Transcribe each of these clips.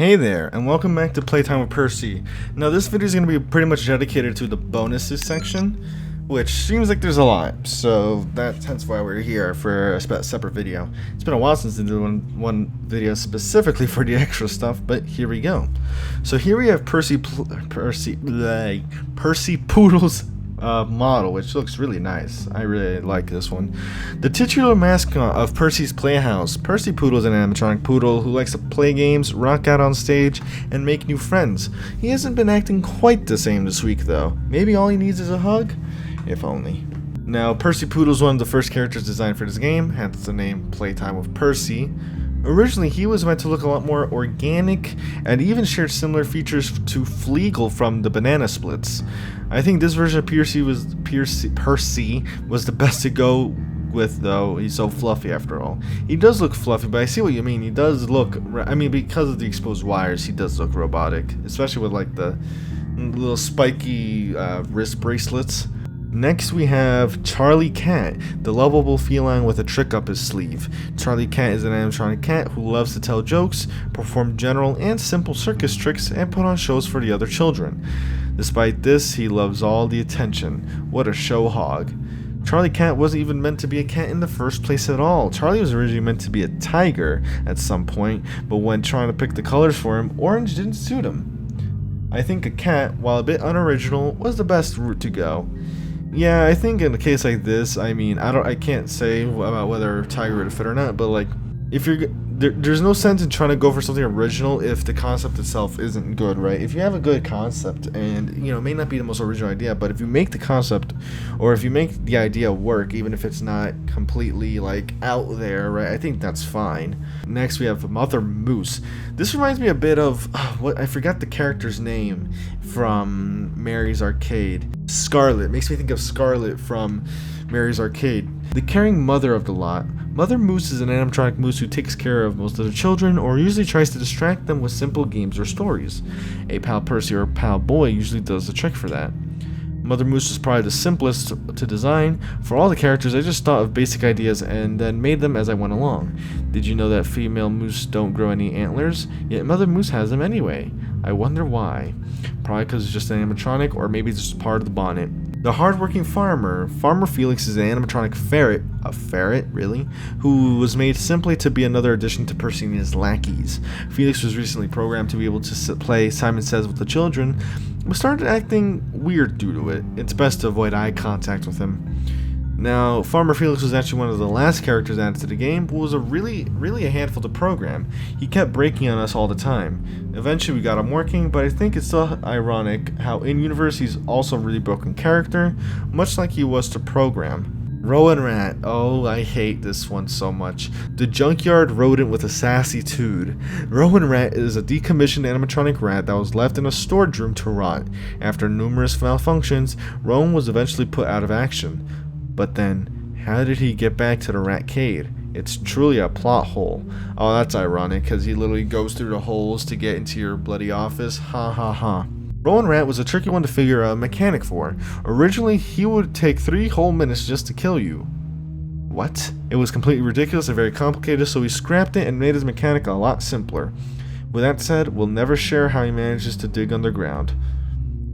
Hey there, and welcome back to Playtime with Percy. Now this video is going to be pretty much dedicated to the bonuses section, which seems like there's a lot, so that's hence why we're here for a separate video. It's been a while since I did one video specifically for the extra stuff, but here we go. So here we have Percy Poodle's model, which looks really nice. I really like this one. The titular mascot of Percy's Playhouse. Percy Poodle is an animatronic poodle who likes to play games, rock out on stage, and make new friends. He hasn't been acting quite the same this week though. Maybe all he needs is a hug? If only. Now, Percy Poodle is one of the first characters designed for this game, hence the name Playtime with Percy. Originally, he was meant to look a lot more organic and even shared similar features to Fleagle from the Banana Splits. I think this version of Percy was the best to go with, though. He's so fluffy after all. He does look fluffy, but I see what you mean. He does look, because of the exposed wires, he does look robotic, especially with like the little spiky wrist bracelets. Next we have Charlie Cat, the lovable feline with a trick up his sleeve. Charlie Cat is an animatronic cat who loves to tell jokes, perform general and simple circus tricks, and put on shows for the other children. Despite this, he loves all the attention. What a show hog. Charlie Cat wasn't even meant to be a cat in the first place at all. Charlie was originally meant to be a tiger at some point, but when trying to pick the colors for him, orange didn't suit him. I think a cat, while a bit unoriginal, was the best route to go. Yeah, I think in a case like this, I can't say about whether tiger would fit or not, but like, if you're there's no sense in trying to go for something original if the concept itself isn't good, right? If you have a good concept and, it may not be the most original idea, but if you make the concept or if you make the idea work, even if it's not completely like out there, right? I think that's fine. Next we have Mother Moose. This reminds me a bit of I forgot the character's name from Mary's Arcade. Scarlet. Makes me think of Scarlet from Mary's Arcade. The caring mother of the lot. Mother Moose is an animatronic moose who takes care of most of the children or usually tries to distract them with simple games or stories. A Pal Percy or a Pal Boy usually does the trick for that. Mother Moose is probably the simplest to design. For all the characters, I just thought of basic ideas and then made them as I went along. Did you know that female moose don't grow any antlers? Yet Mother Moose has them anyway. I wonder why. Probably because it's just an animatronic, or maybe it's just part of the bonnet. The hardworking farmer. Farmer Felix is an animatronic ferret. A ferret, really? Who was made simply to be another addition to Percy and his lackeys. Felix was recently programmed to be able to play Simon Says with the children, but started acting weird due to it. It's best to avoid eye contact with him. Now, Farmer Felix was actually one of the last characters added to the game, but was really a handful to program. He kept breaking on us all the time. Eventually we got him working, but I think it's still ironic how in-universe he's also a really broken character, much like he was to program. Rowan Rat. Oh, I hate this one so much. The junkyard rodent with a sassy tude. Rowan Rat is a decommissioned animatronic rat that was left in a storage room to rot. After numerous malfunctions, Rowan was eventually put out of action. But then, how did he get back to the Ratcade? It's truly a plot hole. Oh, that's ironic, because he literally goes through the holes to get into your bloody office. Ha ha ha. Rowan Rat was a tricky one to figure out a mechanic for. Originally, he would take 3 whole minutes just to kill you. What? It was completely ridiculous and very complicated, so he scrapped it and made his mechanic a lot simpler. With that said, we'll never share how he manages to dig underground.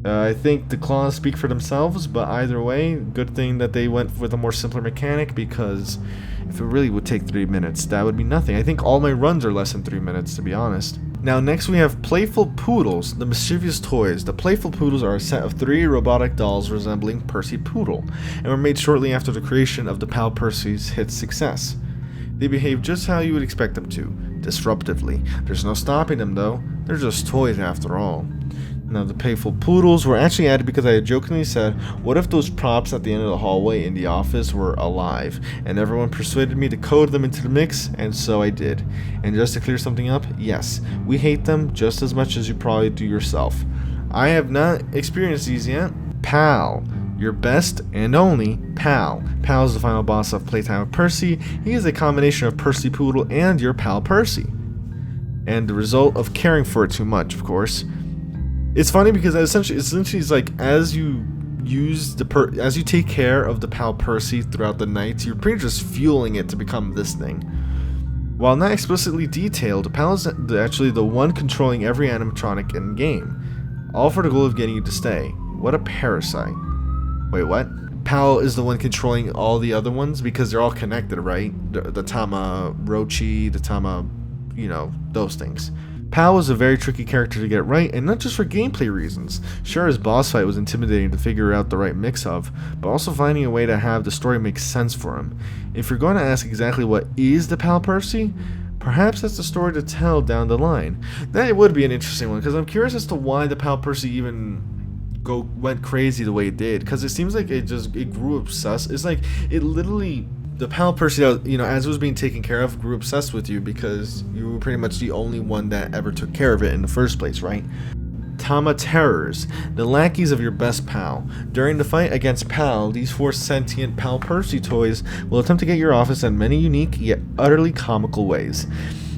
I think the claws speak for themselves, but either way, good thing that they went with a more simpler mechanic, because if it really would take 3 minutes, that would be nothing. I think all my runs are less than 3 minutes, to be honest. Now next we have Playful Poodles, the mischievous toys. The Playful Poodles are a set of 3 robotic dolls resembling Percy Poodle, and were made shortly after the creation of the Pal Percy's hit success. They behave just how you would expect them to, disruptively. There's no stopping them though, they're just toys after all. Now, the Playful Poodles were actually added because I had jokingly said, what if those props at the end of the hallway in the office were alive? And everyone persuaded me to code them into the mix, and so I did. And just to clear something up, yes, we hate them just as much as you probably do yourself. I have not experienced these yet. Pal. Your best and only Pal. Pal is the final boss of Playtime with Percy. He is a combination of Percy Poodle and your pal Percy. And the result of caring for it too much, of course. It's funny because essentially it's like as you take care of the Pal Percy throughout the night, you're pretty much just fueling it to become this thing. While not explicitly detailed, PAL is actually the one controlling every animatronic in game, all for the goal of getting you to stay. What a parasite. Wait, what? PAL is the one controlling all the other ones because they're all connected, right? The Tamagotchi, the Tama, you know, those things. PAL was a very tricky character to get right, and not just for gameplay reasons. Sure, his boss fight was intimidating to figure out the right mix of, but also finding a way to have the story make sense for him. If you're going to ask exactly what is the PAL Percy, perhaps that's the story to tell down the line. That would be an interesting one, because I'm curious as to why the PAL Percy even went crazy the way it did, because it seems like it grew obsessed. It's like it literally, the PAL Percy, you know, as it was being taken care of, grew obsessed with you because you were pretty much the only one that ever took care of it in the first place, right? Tama Terrors, the lackeys of your best pal. During the fight against PAL, these 4 sentient PAL Percy toys will attempt to get your office in many unique yet utterly comical ways,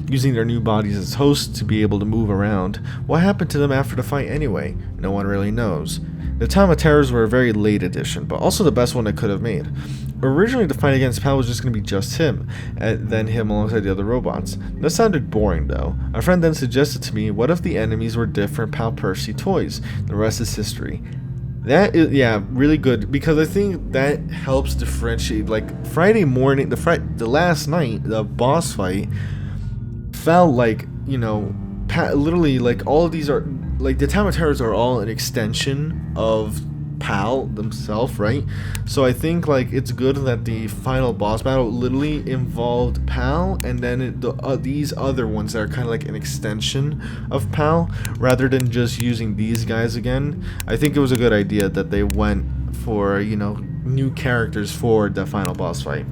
using their new bodies as hosts to be able to move around. What happened to them after the fight anyway? No one really knows. The Tama Terrors were a very late addition, but also the best one they could have made. Originally, the fight against PAL was just going to be just him, and then him alongside the other robots. That sounded boring, though. A friend then suggested to me, what if the enemies were different PAL Percy toys? The rest is history. That is, yeah, really good, because I think that helps differentiate. Like, Friday morning, the last night, the boss fight felt like, you know, literally, like, all of these are, like, the Tama Terrors are all an extension of PAL themselves, right? So I think, like, it's good that the final boss battle literally involved PAL, and then these other ones that are kind of like an extension of PAL, rather than just using these guys again. I think it was a good idea that they went for, you know, new characters for the final boss fight.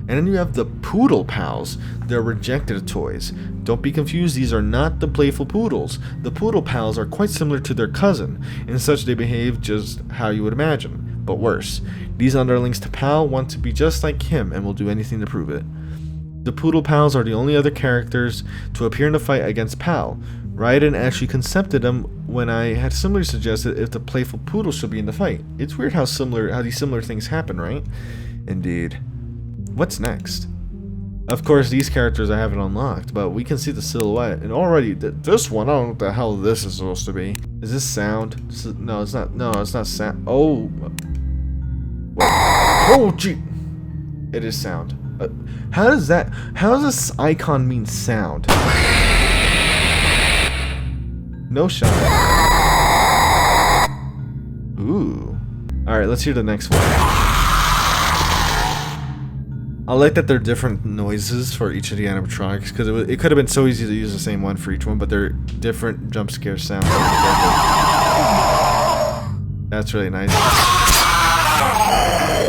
And then you have the Poodle Pals. They're rejected toys. Don't be confused, these are not the playful poodles. The Poodle Pals are quite similar to their cousin, in such they behave just how you would imagine, but worse. These underlings to PAL want to be just like him and will do anything to prove it. The Poodle Pals are the only other characters to appear in the fight against PAL. Raiden actually concepted them when I had similarly suggested if the playful poodle should be in the fight. It's weird how these similar things happen, right? Indeed. What's next? Of course, these characters I haven't unlocked, but we can see the silhouette, and already this one, I don't know what the hell this is supposed to be. Is this sound? No, it's not. No, it's not sound. Oh, wait. Oh, gee, it is sound. How does this icon mean sound? No shot. Ooh. All right, let's hear the next one. I like that they're different noises for each of the animatronics, because it could have been so easy to use the same one for each one, but they're different jump scare sounds. That's really nice.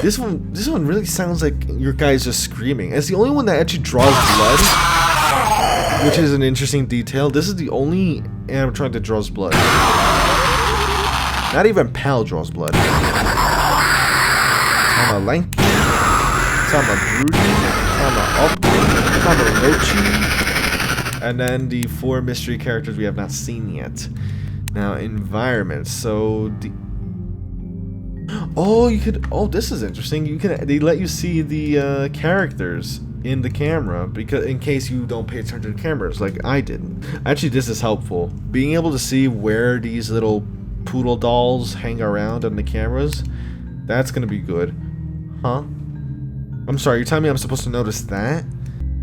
This one really sounds like your guy's just screaming. It's the only one that actually draws blood, which is an interesting detail. This is the only animatronic that draws blood. Not even PAL draws blood. Tama Lanky, Tama Broody, Tama Opti, Tama Rochi, and then the 4 mystery characters we have not seen yet. Now, environments. So this is interesting. They let you see the characters in the camera, because in case you don't pay attention to the cameras like I didn't. Actually, this is helpful. Being able to see where these little poodle dolls hang around on the cameras, that's gonna be good. Huh? I'm sorry, you're telling me I'm supposed to notice that?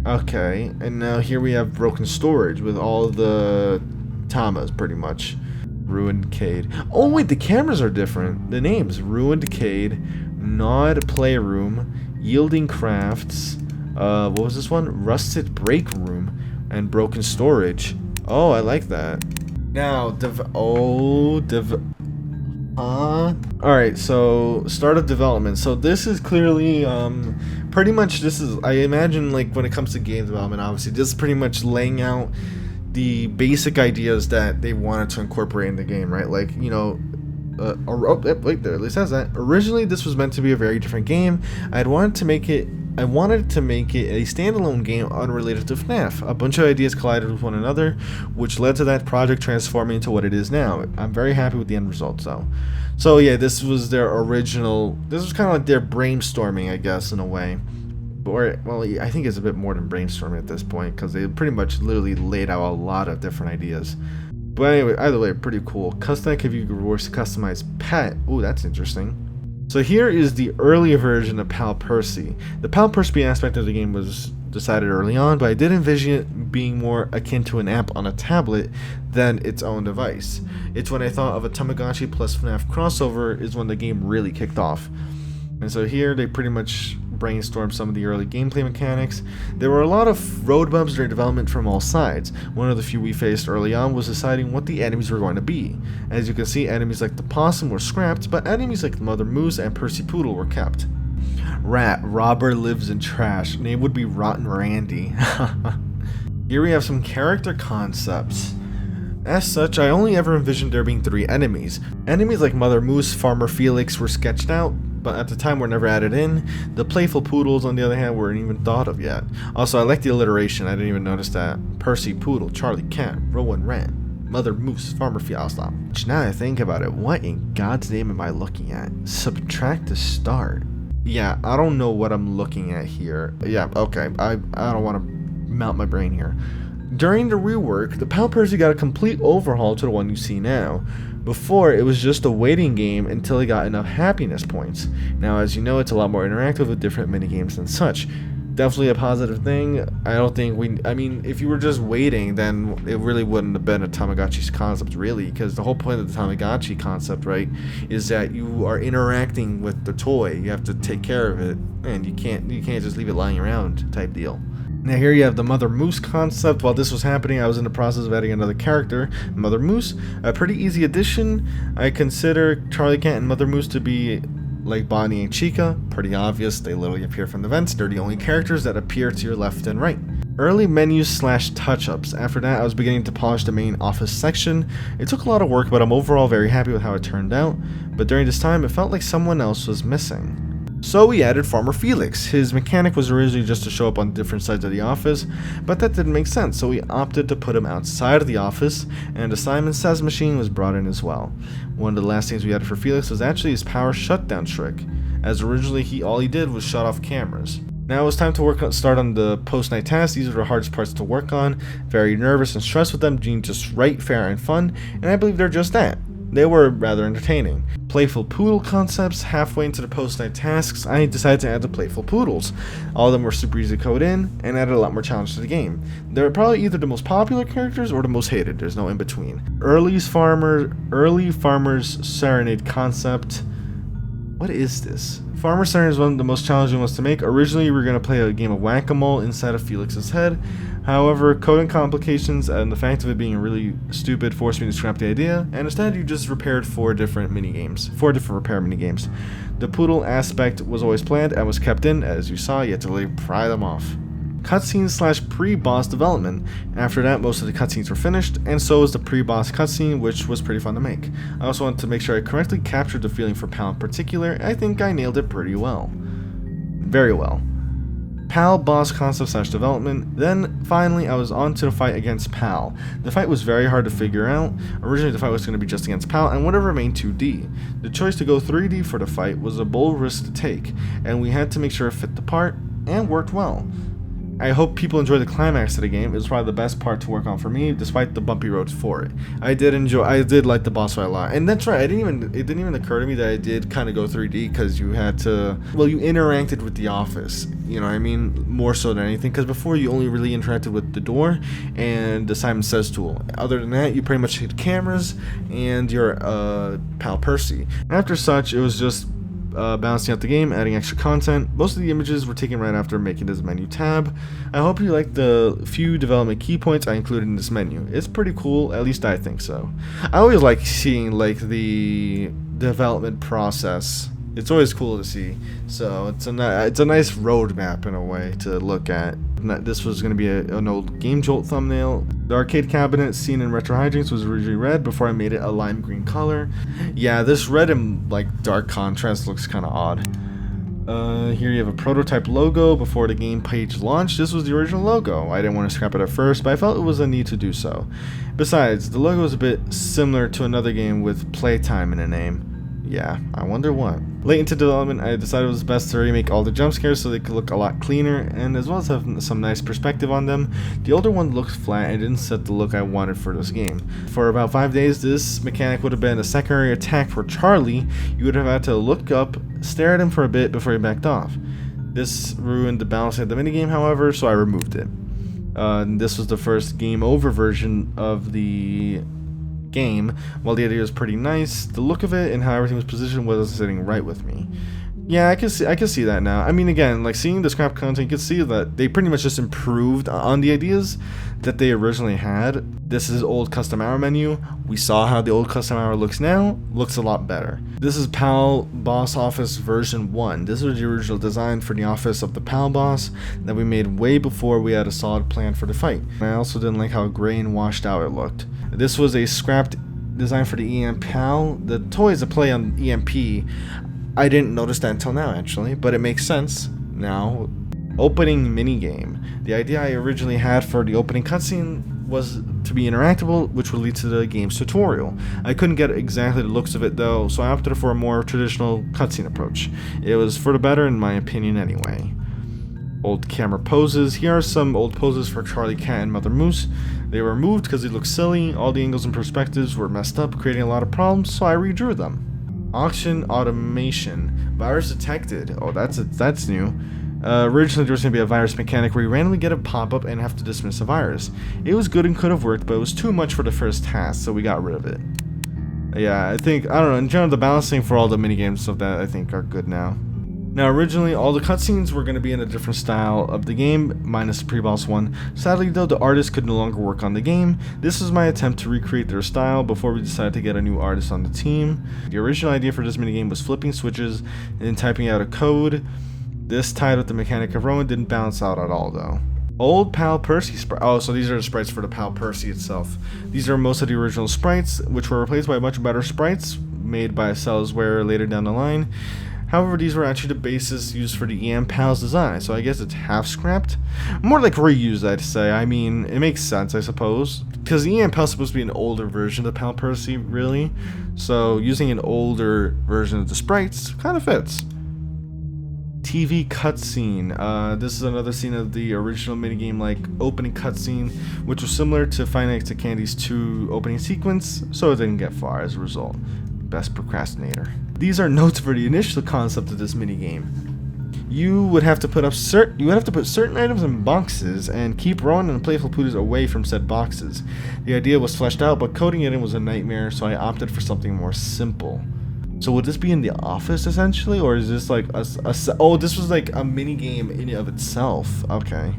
Okay, and now here we have broken storage with all the Tamas, pretty much. Ruined Cade. Oh wait, the cameras are different. The names: Ruined Cade, Gnawed Playroom, Yielding Crafts. What was this one? Rusted Break Room and Broken Storage. Oh, I like that. Now, Alright, so start of development. So this is clearly, pretty much this is, I imagine, like, when it comes to game development, obviously, this is pretty much laying out the basic ideas that they wanted to incorporate in the game, right? Like, you know, wait, there at least has that. Originally, this was meant to be a very different game. I wanted to make it a standalone game unrelated to FNAF. A bunch of ideas collided with one another, which led to that project transforming into what it is now. I'm very happy with the end results, though. So yeah, this was their original. This was kind of like their brainstorming, I guess, in a way. Or, well, I think it's a bit more than brainstorming at this point, because they pretty much literally laid out a lot of different ideas. But anyway, either way, pretty cool. Custom give you rewards to customize pet. Ooh, that's interesting. So here is the earlier version of Pal Percy. The Pal Percy aspect of the game was decided early on, but I did envision it being more akin to an app on a tablet than its own device. It's when I thought of a Tamagotchi plus FNAF crossover is when the game really kicked off. And so here they pretty much brainstormed some of the early gameplay mechanics. There were a lot of road bumps during development from all sides. One of the few we faced early on was deciding what the enemies were going to be. As you can see, enemies like the possum were scrapped, but enemies like the Mother Moose and Percy Poodle were kept. Rat, robber lives in trash. Name would be Rotten Randy. Here we have some character concepts. As such, I only ever envisioned there being 3 enemies. Enemies like Mother Moose, Farmer Felix were sketched out, but at the time were never added in. The playful poodles, on the other hand, weren't even thought of yet. Also, I like the alliteration. I didn't even notice that. Percy, Poodle, Charlie, Cat, Rowan, Rat, Mother Moose, Farmer Felix. Which, now that I think about it, what in God's name am I looking at? Subtract to start. Yeah, I don't know what I'm looking at here. Yeah, okay, I don't want to melt my brain here. During the rework, the Pal Percy got a complete overhaul to the one you see now. Before, it was just a waiting game until it got enough happiness points. Now, as you know, it's a lot more interactive with different minigames and such. Definitely a positive thing. I mean, if you were just waiting, then it really wouldn't have been a Tamagotchi's concept, really, because the whole point of the Tamagotchi concept, right, is that you are interacting with the toy. You have to take care of it, and you can't just leave it lying around type deal. Now here you have the Mother Moose concept. While this was happening, I was in the process of adding another character, Mother Moose. A pretty easy addition. I consider Charlie Cat and Mother Moose to be like Bonnie and Chica. Pretty obvious, they literally appear from the vents. They're the only characters that appear to your left and right. Early menus / touch-ups. After that, I was beginning to polish the main office section. It took a lot of work, but I'm overall very happy with how it turned out. But during this time, it felt like someone else was missing. So we added Farmer Felix. His mechanic was originally just to show up on different sides of the office, but that didn't make sense, so we opted to put him outside of the office, and a Simon Says machine was brought in as well. One of the last things we added for Felix was actually his power shutdown trick, as originally all he did was shut off cameras. Now it was time to start on the post-night tasks. These are the hardest parts to work on. Very nervous and stressed with them, being just right, fair, and fun, and I believe they're just that. They were rather entertaining. Playful poodle concepts. Halfway into the post-night tasks, I decided to add the playful poodles. All of them were super easy to code in, and added a lot more challenge to the game. They're probably either the most popular characters or the most hated. There's no in-between. Early Farmer's Serenade concept. What is this? Farmer Serenade is one of the most challenging ones to make. Originally, we were going to play a game of whack-a-mole inside of Felix's head. However, coding complications and the fact of it being really stupid forced me to scrap the idea, and instead you just repaired 4 different repair minigames. The poodle aspect was always planned and was kept in. As you saw, you had to really pry them off. Cutscenes / pre-boss development. After that, most of the cutscenes were finished, and so was the pre-boss cutscene, which was pretty fun to make. I also wanted to make sure I correctly captured the feeling for Pal in particular. I think I nailed it pretty well. Very well. Pal boss concept / development. Then finally I was on to the fight against Pal. The fight was very hard to figure out. Originally the fight was going to be just against Pal and would have remained 2D. The choice to go 3D for the fight was a bold risk to take, and we had to make sure it fit the part and worked well. I hope people enjoy the climax of the game. It was probably the best part to work on for me, despite the bumpy roads for it. I did like the boss fight a lot. And that's right, it didn't even occur to me that I did kind of go 3D, because you had to, well, you interacted with the office, you know what I mean, more so than anything, because before you only really interacted with the door and the Simon Says tool. Other than that, you pretty much hit cameras and your Pal Percy. After such, it was just balancing out the game, adding extra content. Most of the images were taken right after making this menu tab. I hope you like the few development key points I included in this menu. It's pretty cool, at least I think so. I always like seeing like the development process. It's always cool to see. So it's a nice roadmap in a way to look at. This was going to be an old Game Jolt thumbnail. The arcade cabinet seen in Retro Hijinks was originally red before I made it a lime green color. Yeah, this red and like dark contrast looks kind of odd. Here you have a prototype logo before the game page launched. This was the original logo. I didn't want to scrap it at first, but I felt it was a need to do so. Besides, the logo is a bit similar to another game with Playtime in the name. Yeah, I wonder what. Late into development, I decided it was best to remake all the jump scares so they could look a lot cleaner, and as well as have some nice perspective on them. The older one looked flat and didn't set the look I wanted for this game. For about 5 days, this mechanic would have been a secondary attack for Charlie. You would have had to look up, stare at him for a bit before he backed off. This ruined the balance of the minigame, however, so I removed it. This was the first game over version of the game. While the idea was pretty nice, the look of it and how everything was positioned wasn't sitting right with me. Yeah, I can see that now. I mean, again, like seeing the scrap content, you can see that they pretty much just improved on the ideas that they originally had. This is old custom hour menu. We saw how the old custom hour looks now. Looks a lot better. This is PAL Boss Office version 1. This was the original design for the office of the PAL boss that we made way before we had a solid plan for the fight. And I also didn't like how gray and washed out it looked. This was a scrapped design for the EM PAL. The toys that play on EMP, I didn't notice that until now, actually, but it makes sense now. Opening minigame. The idea I originally had for the opening cutscene was to be interactable, which would lead to the game's tutorial. I couldn't get exactly the looks of it though, so I opted for a more traditional cutscene approach. It was for the better in my opinion anyway. Old camera poses. Here are some old poses for Charlie Cat and Mother Moose. They were removed because they looked silly. All the angles and perspectives were messed up, creating a lot of problems, so I redrew them. Auction automation. Virus detected. Oh, that's new. Originally there was going to be a virus mechanic where you randomly get a pop-up and have to dismiss a virus. It was good and could have worked, but it was too much for the first task, so we got rid of it. Yeah, I don't know, in general the balancing for all the minigames of that I think are good now. Now originally all the cutscenes were going to be in a different style of the game, minus the pre-boss one. Sadly though, the artist could no longer work on the game. This was my attempt to recreate their style before we decided to get a new artist on the team. The original idea for this minigame was flipping switches and typing out a code. This tied with the mechanic of Rowan didn't balance out at all though. Old Pal Percy sprite. Oh, so these are the sprites for the Pal Percy itself. These are most of the original sprites, which were replaced by much better sprites made by Cellsware later down the line. However, these were actually the basis used for the EM Pal's design, so I guess it's half scrapped. More like reused, I'd say. I mean, it makes sense, I suppose. Because the EM Pal's supposed to be an older version of the Pal Percy, really. So using an older version of the sprites kind of fits. TV cutscene. This is another scene of the original minigame like opening cutscene, which was similar to Five Nights at Candy's 2 opening sequence, so it didn't get far as a result. Best procrastinator. These are notes for the initial concept of this minigame. You would have to put certain items in boxes and keep Rowan and Playful Poodles away from said boxes. The idea was fleshed out, but coding it in was a nightmare, so I opted for something more simple. So would this be in the office essentially, or is this like oh, this was like a mini game in and of itself? Okay.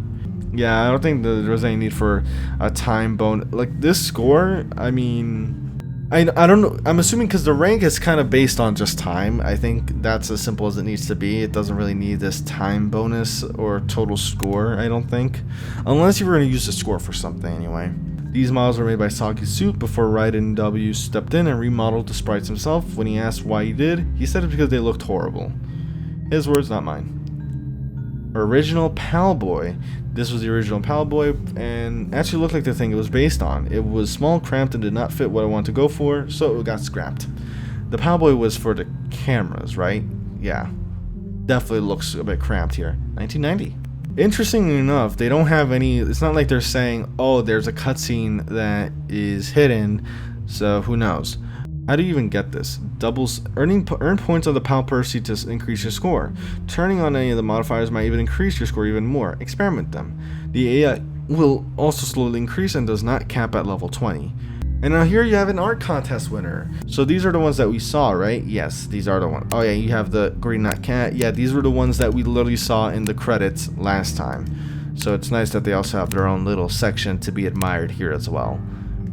Yeah, I don't think there was any need for a time bonus. Like this score, I mean, I don't know. I'm assuming because the rank is kind of based on just time. I think that's as simple as it needs to be. It doesn't really need this time bonus or total score, I don't think. Unless you were going to use the score for something anyway. These models were made by Soggy Soup before Raiden W stepped in and remodeled the sprites himself. When he asked why he did, he said it because they looked horrible. His words, not mine. Original Pal Boy. This was the original Pal Boy and actually looked like the thing it was based on. It was small, cramped, and did not fit what I wanted to go for, so it got scrapped. The Pal Boy was for the cameras, right? Yeah. Definitely looks a bit cramped here. 1990. Interestingly enough, they don't have any. It's not like they're saying, oh, there's a cutscene that is hidden, so who knows. How do you even get this? Earn points on the Pal Percy to increase your score. Turning on any of the modifiers might even increase your score even more. Experiment them. The AI will also slowly increase and does not cap at level 20. And now here you have an art contest winner. So these are the ones that we saw, right? Yes, these are the ones. Oh yeah, you have the Green Knot Cat. Yeah, these were the ones that we literally saw in the credits last time. So it's nice that they also have their own little section to be admired here as well.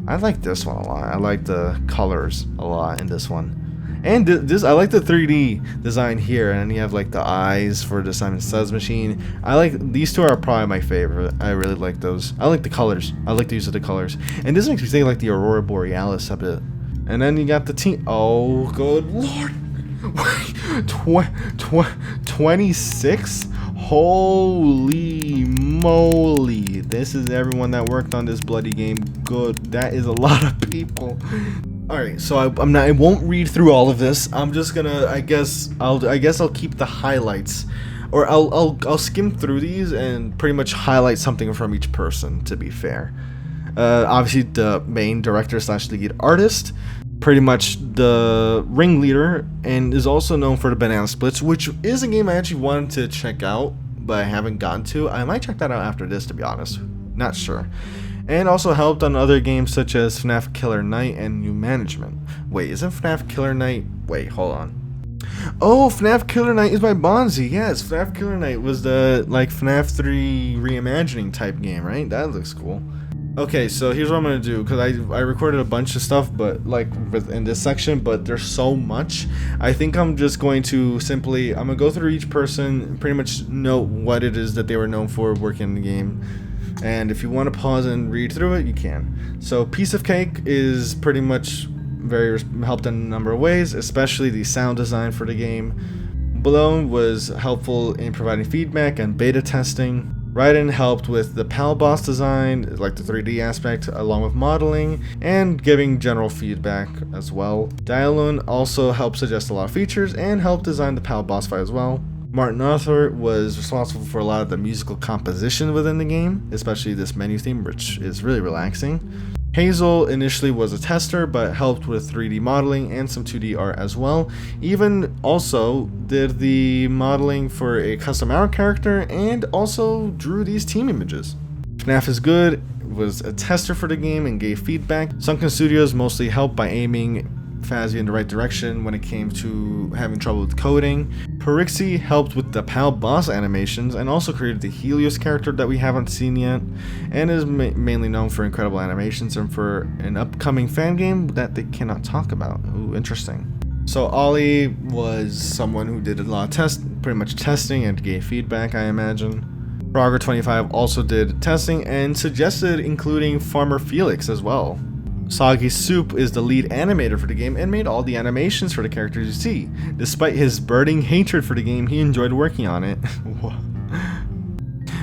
I like this one a lot. I like the colors a lot in this one. And this, I like the 3D design here, and you have like the eyes for the Simon Says machine. I like these two are probably my favorite. I really like those. I like the colors. I like the use of the colors. And this makes me think like the Aurora Borealis a bit. And then you got the team. Oh, good lord! 26? Holy moly! This is everyone that worked on this bloody game. Good. That is a lot of people. Alright, so I won't read through all of this. I'm just gonna, I guess I'll keep the highlights, or I'll skim through these and pretty much highlight something from each person, to be fair. Obviously the main director / lead artist, pretty much the ringleader, and is also known for the Banana Splits, which is a game I actually wanted to check out, but I haven't gotten to. I might check that out after this, to be honest. Not sure. And also helped on other games such as FNAF Killer Night and New Management. Wait, isn't FNAF Killer Night? Wait, hold on. Oh, FNAF Killer Night is by Bonzi. Yes, FNAF Killer Night was the like FNAF 3 reimagining type game, right? That looks cool. Okay, so here's what I'm gonna do, because I recorded a bunch of stuff, but like in this section, but there's so much. I think I'm just going to I'm gonna go through each person, pretty much note what it is that they were known for working in the game. And if you want to pause and read through it, you can. So Piece of Cake is pretty much helped in a number of ways, especially the sound design for the game. Blown was helpful in providing feedback and beta testing. Raiden helped with the PAL boss design, like the 3D aspect, along with modeling and giving general feedback as well. Dialun also helped suggest a lot of features and helped design the PAL boss fight as well. Martin Arthur was responsible for a lot of the musical composition within the game, especially this menu theme, which is really relaxing. Hazel initially was a tester, but helped with 3D modeling and some 2D art as well. Even also did the modeling for a custom hour character and also drew these team images. FNAF is Good was a tester for the game and gave feedback. Sunken Studios mostly helped by aiming Fazio in the right direction when it came to having trouble with coding. Percy helped with the PAL boss animations and also created the Helios character that we haven't seen yet, and is mainly known for incredible animations and for an upcoming fan game that they cannot talk about. Ooh, interesting. So Ollie was someone who did a lot of pretty much testing and gave feedback, I imagine. Frogger25 also did testing and suggested including Farmer Felix as well. Soggy Soup is the lead animator for the game and made all the animations for the characters you see. Despite his burning hatred for the game, he enjoyed working on it.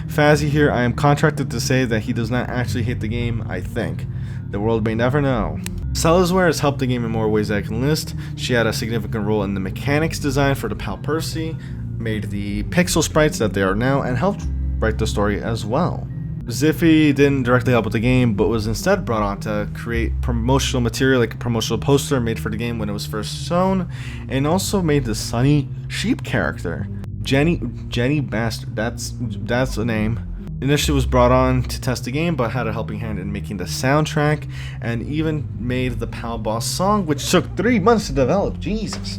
Fazzy here, I am contracted to say that he does not actually hate the game, I think. The world may never know. Salazar has helped the game in more ways than I can list. She had a significant role in the mechanics design for the PAL Percy, made the pixel sprites that they are now, and helped write the story as well. Ziffy didn't directly help with the game, but was instead brought on to create promotional material, like a promotional poster made for the game when it was first shown, and also made the Sunny Sheep character. Jenny Bastard, that's the name. Initially was brought on to test the game, but had a helping hand in making the soundtrack, and even made the PAL boss song, which took 3 months to develop. Jesus.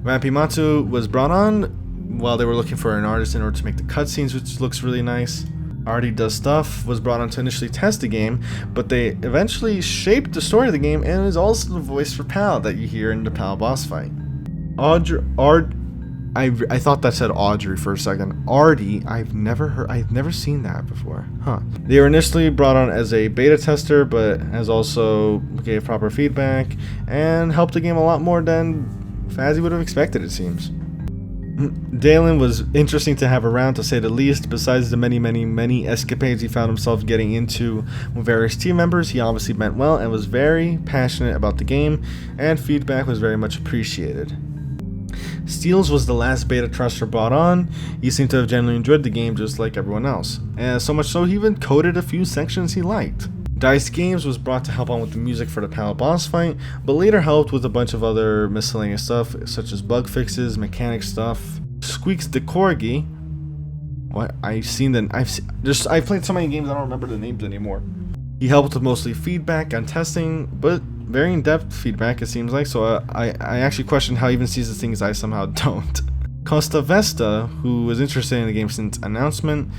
Vampy Matu was brought on while they were looking for an artist in order to make the cutscenes, which looks really nice. Artie Does Stuff was brought on to initially test the game, but they eventually shaped the story of the game and is also the voice for PAL that you hear in the PAL boss fight. I thought that said Audrey for a second. Artie, I've never seen that before. Huh. They were initially brought on as a beta tester, but has also gave proper feedback and helped the game a lot more than Fazzy would have expected, it seems. Dalen was interesting to have around, to say the least. Besides the many escapades he found himself getting into with various team members, he obviously meant well and was very passionate about the game, and feedback was very much appreciated. Steels was the last beta tester brought on. He seemed to have genuinely enjoyed the game just like everyone else, and so much so he even coded a few sections he liked. Dice Games was brought to help on with the music for the PAL boss fight, but later helped with a bunch of other miscellaneous stuff, such as bug fixes, mechanic stuff. Squeaks the Corgi. What? I've played so many games I don't remember the names anymore. He helped with mostly feedback and testing, but very in-depth feedback it seems like, so I actually question how he even sees the things I somehow don't. Costa Vesta, who was interested in the game since announcement,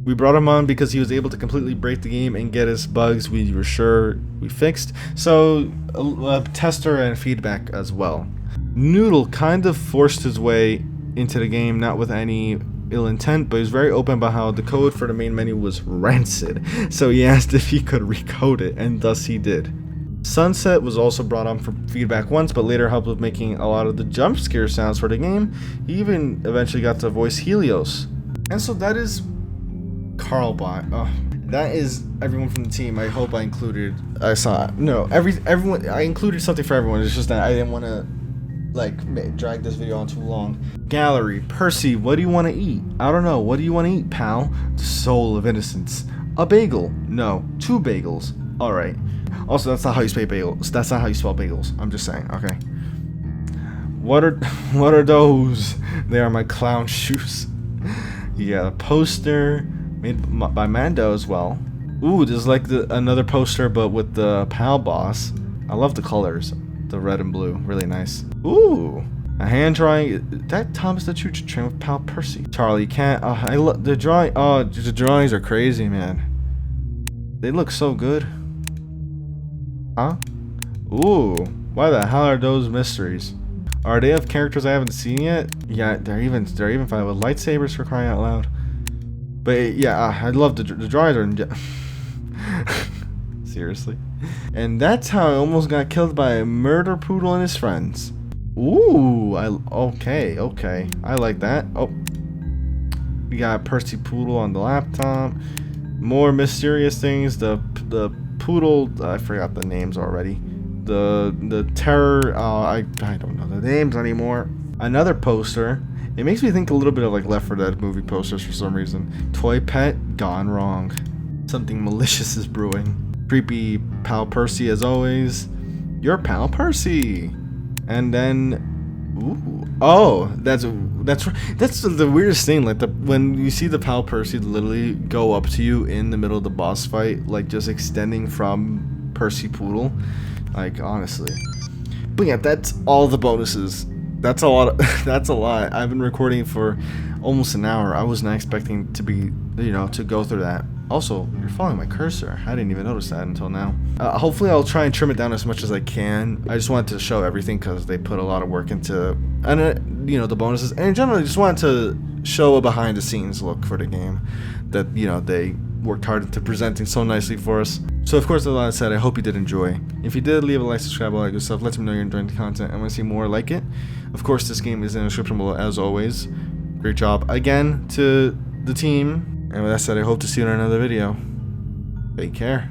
we brought him on because he was able to completely break the game and get us bugs we were sure we fixed, so a tester and feedback as well. Noodle kind of forced his way into the game, not with any ill intent, but he was very open about how the code for the main menu was rancid, so he asked if he could recode it, and thus he did. Sunset was also brought on for feedback once, but later helped with making a lot of the jump scare sounds for the game. He even eventually got to voice Helios. And so that is Carlbot. That is everyone from the team. I hope I included. I saw no everyone. I included something for everyone. It's just that I didn't want to drag this video on too long. Gallery, Percy, what do you want to eat? I don't know. What do you want to eat, pal? The soul of innocence. A bagel? No, 2 bagels. All right. Also, that's not how you spell bagels. That's not how you spell bagels. I'm just saying. Okay. What are those? They are my clown shoes. Yeah, a poster made by Mando as well. Ooh, this is like another poster, but with the pal boss. I love the colors. The red and blue, really nice. Ooh, a hand drawing. That Thomas the Choo Choo Train with pal Percy. Charlie can't. I love the drawing. Oh, the drawings are crazy, man. They look so good. Huh? Ooh, why the hell are those mysteries? Are they of characters I haven't seen yet? Yeah, they're even fine with lightsabers, for crying out loud. But yeah, I love the drawings are. Seriously. And that's how I almost got killed by a murder poodle and his friends. Ooh, okay. I like that. Oh, we got Percy Poodle on the laptop. More mysterious things. The poodle. I forgot the names already. The terror. I don't know the names anymore. Another poster. It makes me think a little bit of like Left 4 Dead movie posters for some reason. Toy pet gone wrong. Something malicious is brewing. Creepy pal Percy as always. Your pal Percy. And then ooh, oh, that's the weirdest thing, like when you see the pal Percy literally go up to you in the middle of the boss fight, like just extending from Percy Poodle, like honestly. But yeah, that's all the bonuses. That's a lot. That's a lot. I've been recording for almost an hour. I was not expecting to be, to go through that. Also, you're following my cursor. I didn't even notice that until now. Hopefully I'll try and trim it down as much as I can. I just wanted to show everything because they put a lot of work into, and the bonuses. And in general, I just wanted to show a behind the scenes look for the game that, they worked hard into presenting so nicely for us. So of course, with that said, I hope you did enjoy. If you did, leave a like, subscribe, all that good stuff. Let me know you're enjoying the content and want to see more like it. Of course, this game is in the description below as always. Great job again to the team. And with that said, I hope to see you in another video. Take care.